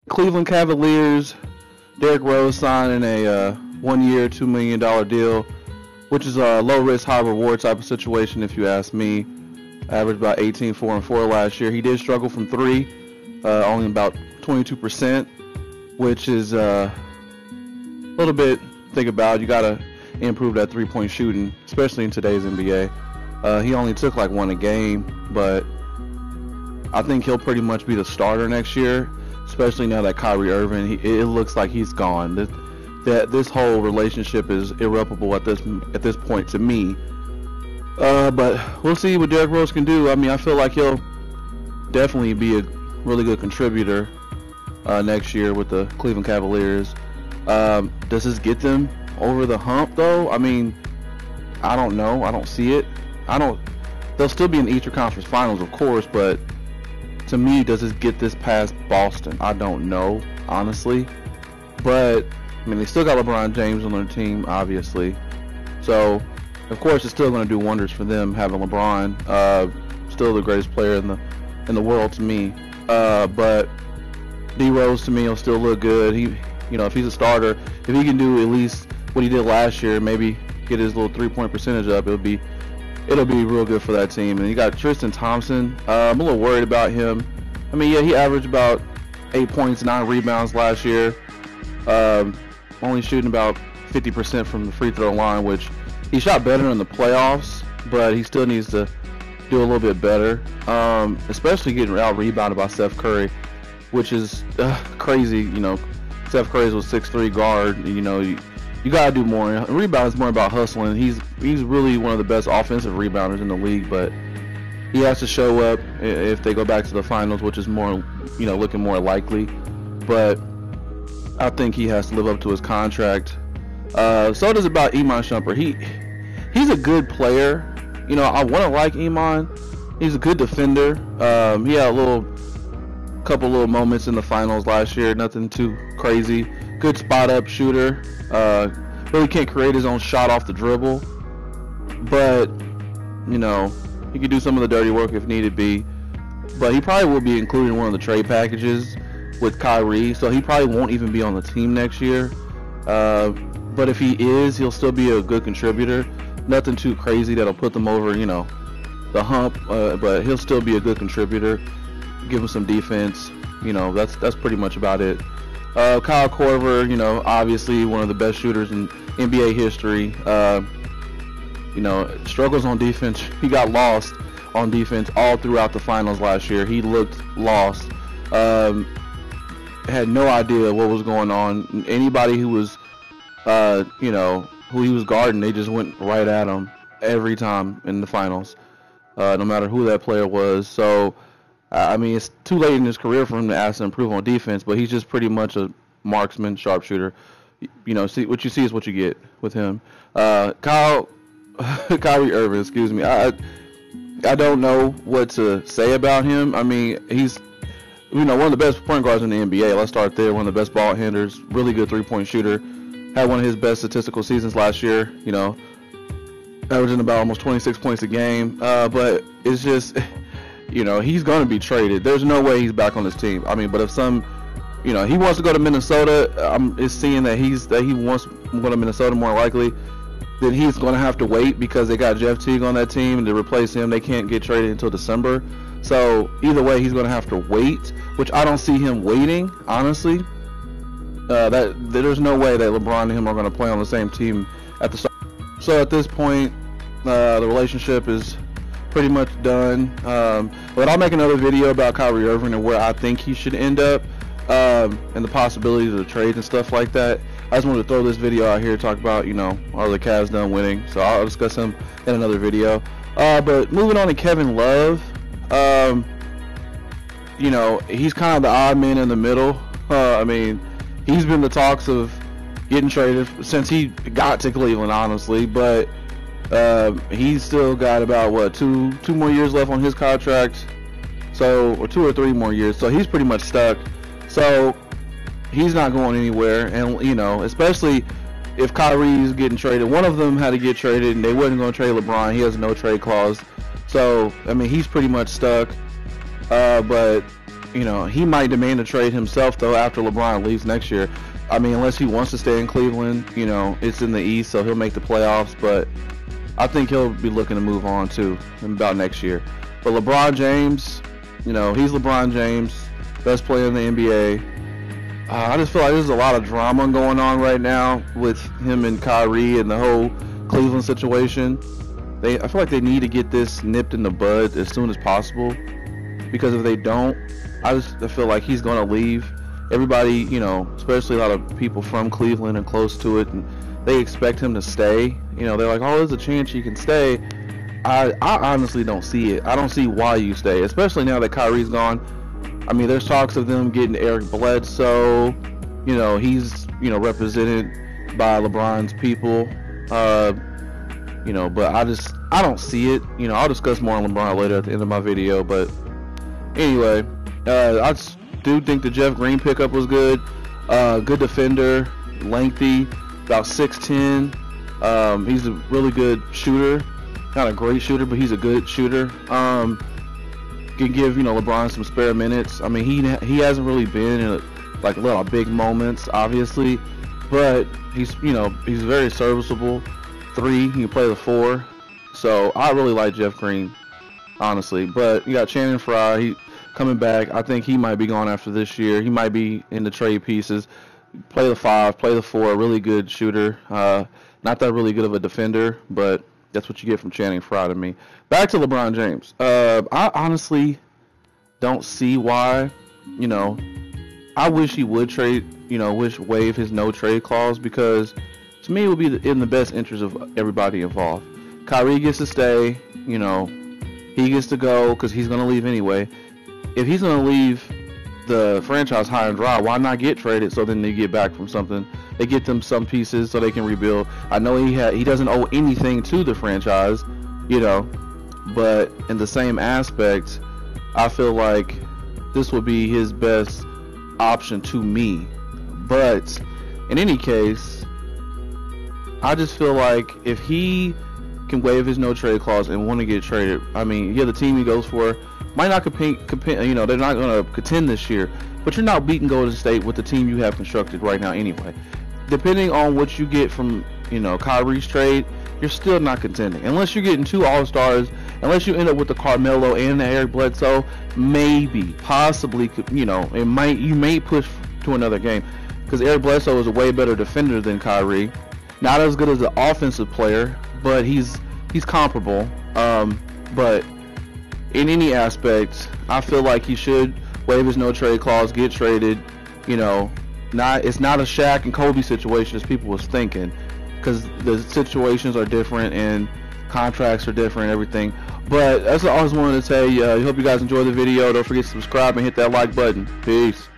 Cleveland Cavaliers, Derrick Rose signing a 1 year, $2 million deal, which is a low risk, high reward type of situation, if you ask me. Averaged about 18, 4, and 4 last year. He did struggle from three, only about 22%, which is a little bit to think about. You got to improve that 3-point shooting, especially in today's NBA. He only took like one a game, but I think he'll pretty much be the starter next year, especially now that Kyrie Irving, it looks like he's gone. This whole relationship is irreparable at this point to me. But we'll see what Derrick Rose can do. I mean, I feel like he'll definitely be a really good contributor next year with the Cleveland Cavaliers. Does this get them over the hump, though? I mean, I don't know. I don't see it. They'll still be in the Eastern Conference Finals, of course, but to me, does this get this past Boston? I don't know, honestly. But, I mean, they still got LeBron James on their team, obviously. So, of course, it's still going to do wonders for them having LeBron. Still the greatest player in the world to me. But D Rose to me will still look good. If he's a starter, if he can do at least what he did last year, maybe get his little 3-point percentage up, it'll be real good for that team. And you got Tristan Thompson. I'm a little worried about him. I mean, yeah, he averaged about 8 points, 9 rebounds last year. Only shooting about 50% from the free throw line, which he shot better in the playoffs, but he still needs to do a little bit better. Especially getting out rebounded by Steph Curry, which is crazy. Steph Curry was 6'3" guard. You gotta do more. Rebound is more about hustling. He's really one of the best offensive rebounders in the league, but he has to show up if they go back to the finals, which is more, looking more likely. But I think he has to live up to his contract. So does about Iman Shumpert. He's a good player. I want to like Iman. He's a good defender. He had a couple little moments in the finals last year. Nothing too crazy. Good spot up shooter. Really can't create his own shot off the dribble, but he can do some of the dirty work if needed be. But he probably will be included in one of the trade packages with Kyrie, so he probably won't even be on the team next year. But if he is, he'll still be a good contributor. Nothing too crazy that'll put them over, the hump. But he'll still be a good contributor. Give him some defense. That's pretty much about it. Kyle Korver, obviously one of the best shooters in NBA history. Struggles on defense. He got lost on defense all throughout the finals last year. He looked lost. Had no idea what was going on. Anybody who was, who he was guarding, they just went right at him every time in the finals, no matter who that player was. So, I mean, it's too late in his career for him to ask to improve on defense, but he's just pretty much a marksman, sharpshooter. See what you see is what you get with him. Kyrie Irving, excuse me. I don't know what to say about him. I mean, he's one of the best point guards in the NBA. Let's start there. One of the best ball handlers. Really good 3-point shooter. Had one of his best statistical seasons last year. Averaging about almost 26 points a game. But it's just, he's going to be traded. There's no way he's back on this team. I mean, but if he wants to go to Minnesota, it's seeing that he wants to go to Minnesota more likely. Then he's going to have to wait because they got Jeff Teague on that team, and to replace him, they can't get traded until December. So either way, he's going to have to wait, which I don't see him waiting, honestly. There's no way that LeBron and him are going to play on the same team at the start. So at this point, the relationship is pretty much done. But I'll make another video about Kyrie Irving and where I think he should end up, and the possibilities of the trades and stuff like that. I just wanted to throw this video out here to talk about, are the Cavs done winning? So I'll discuss him in another video. But moving on to Kevin Love, he's kind of the odd man in the middle. I mean, he's been the talks of getting traded since he got to Cleveland, honestly. But he's still got about two more years left on his contract, or 2 or 3 more years. So he's pretty much stuck. So he's not going anywhere, and especially if Kyrie's getting traded. One of them had to get traded, and they wasn't going to trade LeBron. He has no trade clause, so I mean he's pretty much stuck. But you know, he might demand a trade himself though after LeBron leaves next year. I mean, unless he wants to stay in Cleveland, you know, it's in the East, so he'll make the playoffs. But I think he'll be looking to move on too in about next year. But LeBron James, you know, he's LeBron James, best player in the NBA. I just feel like there's a lot of drama going on right now with him and Kyrie and the whole Cleveland situation. I feel like they need to get this nipped in the bud as soon as possible, because if they don't, I feel like he's going to leave. Everybody, you know, especially a lot of people from Cleveland and close to it, and they expect him to stay. You know, they're like, oh, there's a chance he can stay. I honestly don't see it. I don't see why you stay, especially now that Kyrie's gone. I mean, there's talks of them getting Eric Bledsoe. You know, he's, you know, represented by LeBron's people. You know, but I don't see it. You know, I'll discuss more on LeBron later at the end of my video. But anyway, I do think the Jeff Green pickup was good. Good defender, lengthy, about 6'10". He's a really good shooter. Not a great shooter, but he's a good shooter. Can give, you know, LeBron some spare minutes. I mean, he hasn't really been in like a lot of big moments, obviously, but he's, you know, he's very serviceable. 3, he can play the 4. So I really like Jeff Green, honestly. But you got Channing Frye, he coming back. I think he might be gone after this year. He might be in the trade pieces. Play the 5, play the 4. Really good shooter. Not that really good of a defender, but that's what you get from Channing Frye to me. Back to LeBron James. I honestly don't see why. You know, I wish he would trade. You know, waive his no trade clause, because to me it would be in the best interest of everybody involved. Kyrie gets to stay. You know, he gets to go because he's going to leave anyway. If he's going to leave the franchise high and dry, why not get traded so then they get back from something? They get them some pieces so they can rebuild. I know he doesn't owe anything to the franchise, you know, but in the same aspect, I feel like this would be his best option to me. But in any case, I just feel like if he can waive his no trade clause and want to get traded, I mean, yeah, the team he goes for might not compete, you know, they're not going to contend this year, but you're not beating Golden State with the team you have constructed right now anyway. Depending on what you get from, you know, Kyrie's trade, you're still not contending. Unless you're getting 2 All-Stars, unless you end up with the Carmelo and the Eric Bledsoe, maybe, possibly, you know, you may push to another game, because Eric Bledsoe is a way better defender than Kyrie. Not as good as an offensive player, but he's comparable. But in any aspect, I feel like he should waive his no trade clause, get traded. You know, it's not a Shaq and Kobe situation as people was thinking, because the situations are different and contracts are different and everything. But that's what I always wanted to say. I hope you guys enjoyed the video. Don't forget to subscribe and hit that like button. Peace.